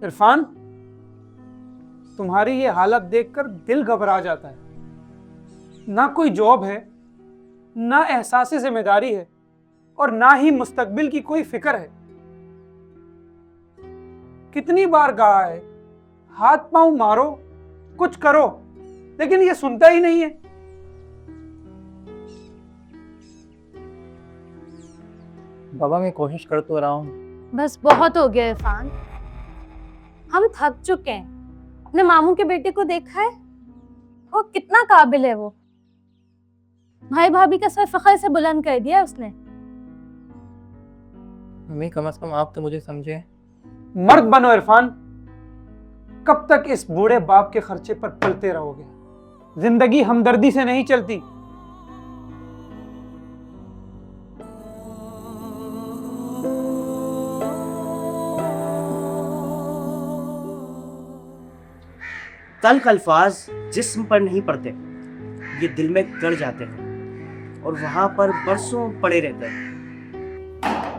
इरफान, तुम्हारी ये हालत देखकर दिल घबरा जाता है। ना कोई जॉब है, ना एहसास जिम्मेदारी है, और ना ही मुस्तकबिल की कोई फिक्र है। कितनी बार कहा है हाथ पांव मारो, कुछ करो, लेकिन ये सुनता ही नहीं है। बाबा मैं कोशिश कर तो रहा हूँ। बस बहुत हो गया इरफान, हम थक चुके हैं। अपने मामू के बेटे को देखा है, वो कितना काबिल है। वो भाई भाभी का सर फखर से बुलंद कर दिया उसने। मम्मी कम से कम आप तो मुझे समझे। मर्द बनो इरफान, कब तक इस बूढ़े बाप के खर्चे पर पलते रहोगे? जिंदगी हमदर्दी से नहीं चलती। तल्ख अल्फाज जिस्म पर नहीं पड़ते, ये दिल में गड़ जाते हैं और वहां पर बरसों पड़े रहते हैं।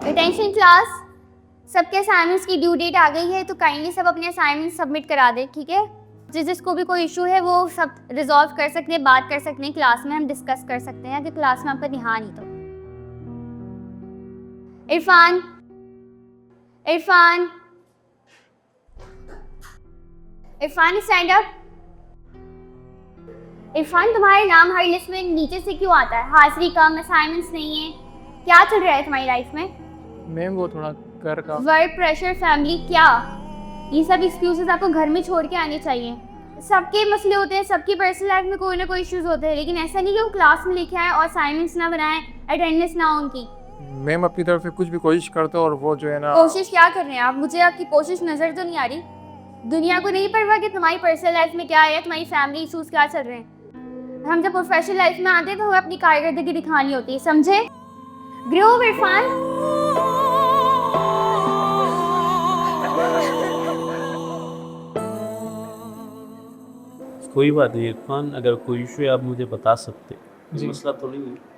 अटेंशन क्लास, सबके असाइनमेंट्स की ड्यू डेट आ गई है, तो काइंडली सब अपने असाइनमेंट सबमिट करा दें, ठीक है? जिसको भी कोई इशू है वो सब रिजॉल्व कर सकते हैं, बात कर सकते हैं, क्लास में हम डिस्कस कर सकते हैं अगर क्लास में आपका ध्यान ही तो। Irfan, Irfan, Irfan stand up. इरफान, तुम्हारे नाम हर लिस्ट में नीचे से क्यों आता है? हाजिरी कम, असाइनमेंट्स नहीं है, क्या चल रहा है तुम्हारी लाइफ में? मैम वो थोड़ा घर का वर्क प्रेशर, फैमिली, क्या ये सब एक्सक्यूजेस आपको घर में छोड़ के आने चाहिए। सबके मसले होते हैं, सबकी पर्सनल लाइफ में कोई ना कोई इश्यूज होते हैं, लेकिन ऐसा नहीं कि वो क्लास में लिखे आए और असाइनमेंट्स ना बनाए, अटेंडेंस ना हो उनकी। मैम अपनी तरफ से कुछ भी कोशिश करते हो और वो जो है ना। कोशिश क्या कर रहे हैं आप? मुझे आपकी कोशिश नजर तो नहीं आ रही। दुनिया को नहीं परवाह कि तुम्हारी पर्सनल लाइफ में क्या है, तुम्हारी फैमिली इशूज क्या चल रहे हैं। हम जब प्रोफेशनल लाइफ में आते हैं तो हमें अपनी कारकर्दगी दिखानी होती है, समझे? ग्रो इरफान। कोई बात नहीं इरफान, अगर कोई इशू है आप मुझे बता सकते हैं, जी। मसला तो नहीं है।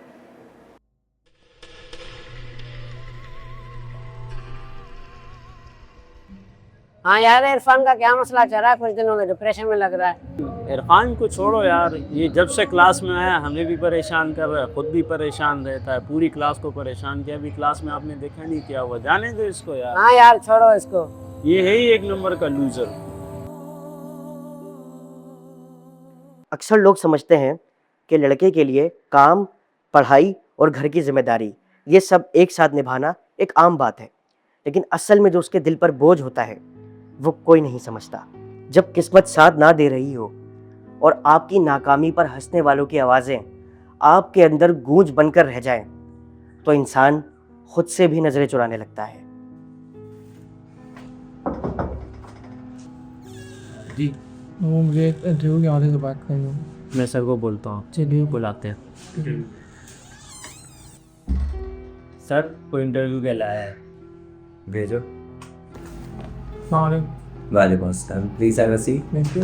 हाँ यार, इरफान का क्या मसला चल रहा है? कुछ दिनों में डिप्रेशन में लग रहा है। इरफान को छोड़ो यार, ये जब से क्लास में आया हमें भी परेशान कर रहा है, खुद भी परेशान रहता है, पूरी क्लास को परेशान किया। अभी क्लास में आपने देखा नहीं क्या हुआ, जाने दो इसको यार। हाँ यार, छोड़ो इसको। ये है ही एक नंबर का लूजर। अक्सर लोग समझते हैं कि लड़के के लिए काम, पढ़ाई और घर की जिम्मेदारी ये सब एक साथ निभाना एक आम बात है, लेकिन असल में जो उसके दिल पर बोझ होता है वो कोई नहीं समझता। जब किस्मत साथ ना दे रही हो और आपकी नाकामी पर हंसने वालों की आवाज़ें आपके अंदर गूंज बनकर रह जाएं, तो इंसान खुद से भी नजरें चुराने लगता है। जी वो मुझे इंटरव्यू के आधे से बात करनी। मैं सर को बोलता हूँ, चलिए बुलाते हैं। सर कोई इंटरव्यू के लाया है, भेजो। वालेकुम अस्सलाम, please have a seat. Thank you.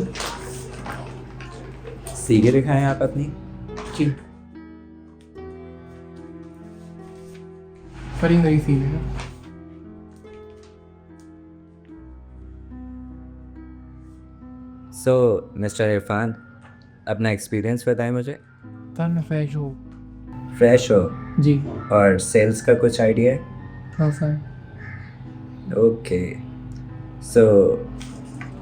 सीखे दिखाएं आप अपनी। जी करी गई थी मेरा। सो मिस्टर इरफान, अपना एक्सपीरियंस बताएं मुझे। तन में फ्रेश हो। फ्रेश हो जी और सेल्स का कुछ आइडिया है? थोड़ा सा। ओके, सो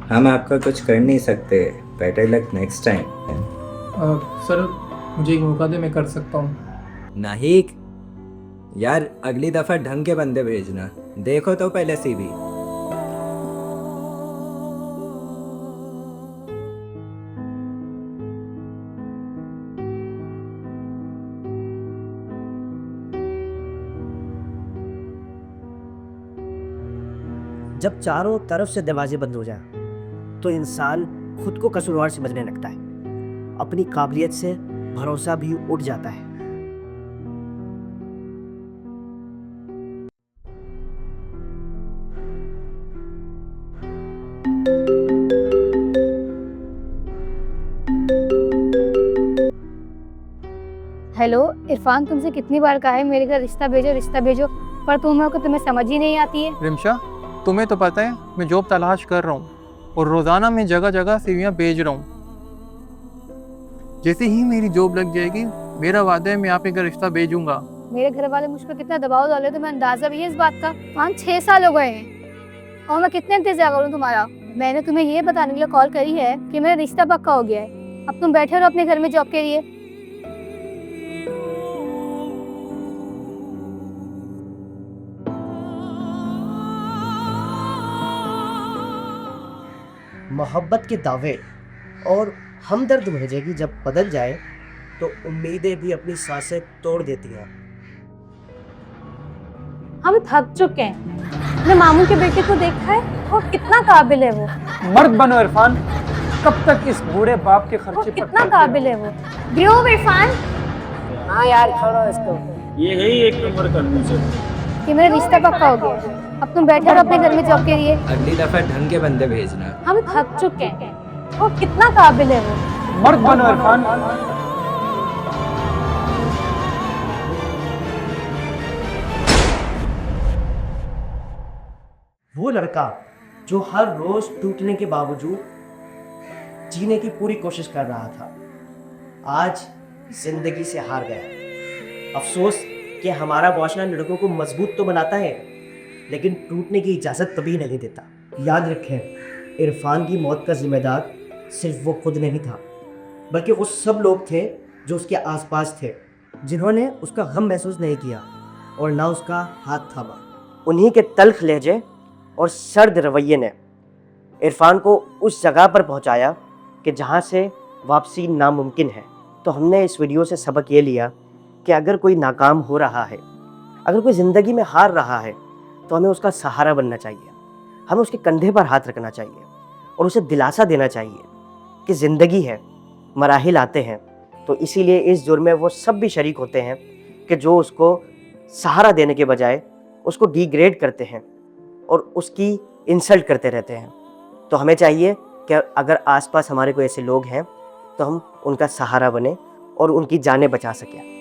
हम आपका कुछ कर नहीं सकते, better luck next time. Sir मुझे एक मौका दे, मैं कर सकता हूँ। नहीं यार, अगली दफ़ा ढंग के बंदे भेजना, देखो तो पहले सीवी। जब चारों तरफ से दरवाजे बंद हो जाए तो इंसान खुद को कसूरवार समझने लगता है, अपनी काबिलियत से भरोसा भी उठ जाता है। हेलो इरफान, तुमसे कितनी बार कहा है मेरे घर रिश्ता भेजो, रिश्ता भेजो, पर तुम्हें समझ ही नहीं आती है। रिमशा तुम्हें तो पता है मैं जॉब तलाश कर रहा हूँ और रोज़ाना मैं जगह जगह सीवियाँ भेज रहा हूँ। जैसे ही मेरी जॉब लग जाएगी मेरा वादा है मैं आप एक रिश्ता भेजूंगा। मेरे घर वाले मुझ पर कितना दबाव डाले तुम्हें अंदाजा भी है इस बात का। 5-6 साल हो गए हैं और मैं कितने इंतजार करूँ तुम्हारा। मैंने तुम्हें ये बताने के लिए कॉल करी है कि मेरा रिश्ता पक्का हो गया है। अब तुम बैठे रहो अपने घर में जॉब के लिए। मोहब्बत के दावे और हमदर्द भेजेगी जब बदल जाए तो उम्मीदें भी अपनी सांसें तोड़ देती हैं। हम थक चुके हैं। अपने मामू के बेटे को देखा है, वो कितना काबिल है वो। मर्द बनो इरफान, कब तक इस बूढ़े बाप के वो खर्चे पर कितना पलते काबिल है वो। Grow up Irfan. हाँ यार छोड़ो इसको। ये है ही एक नंबर का लूजर। कि मेरा रिश्ता पक्का हो गया है। अब तुम बैठे रहो अपने घर में जॉब के लिए। अगली दफ़ा ढंग के बंदे भेजना। हम थक चुके हैं। वो कितना काबिल है वो। मर्द बनो इरफान। वो लड़का जो हर रोज टूटने के बावजूद जीने की पूरी कोशिश कर रहा था, आज जिंदगी से हार गया। अफसोस कि हमारा मुआशरा लड़कों को मजबूत तो बनाता है लेकिन टूटने की इजाज़त कभी नहीं देता। याद रखें, इरफान की मौत का जिम्मेदार सिर्फ वो खुद नहीं था, बल्कि वो सब लोग थे जो उसके आसपास थे, जिन्होंने उसका गम महसूस नहीं किया और ना उसका हाथ थामा। उन्हीं के तल्ख लहजे और सर्द रवैये ने इरफान को उस जगह पर पहुंचाया कि जहां से वापसी नामुमकिन है। तो हमने इस वीडियो से सबक ये लिया कि अगर कोई नाकाम हो रहा है, अगर कोई ज़िंदगी में हार रहा है, तो हमें उसका सहारा बनना चाहिए। हमें उसके कंधे पर हाथ रखना चाहिए और उसे दिलासा देना चाहिए कि ज़िंदगी है, मराहिल आते हैं। तो इसीलिए इस जुर्म में वो सब भी शरीक होते हैं कि जो उसको सहारा देने के बजाय उसको डिग्रेड करते हैं और उसकी इंसल्ट करते रहते हैं। तो हमें चाहिए कि अगर आसपास हमारे कोई ऐसे लोग हैं तो हम उनका सहारा बने और उनकी जानें बचा सकें।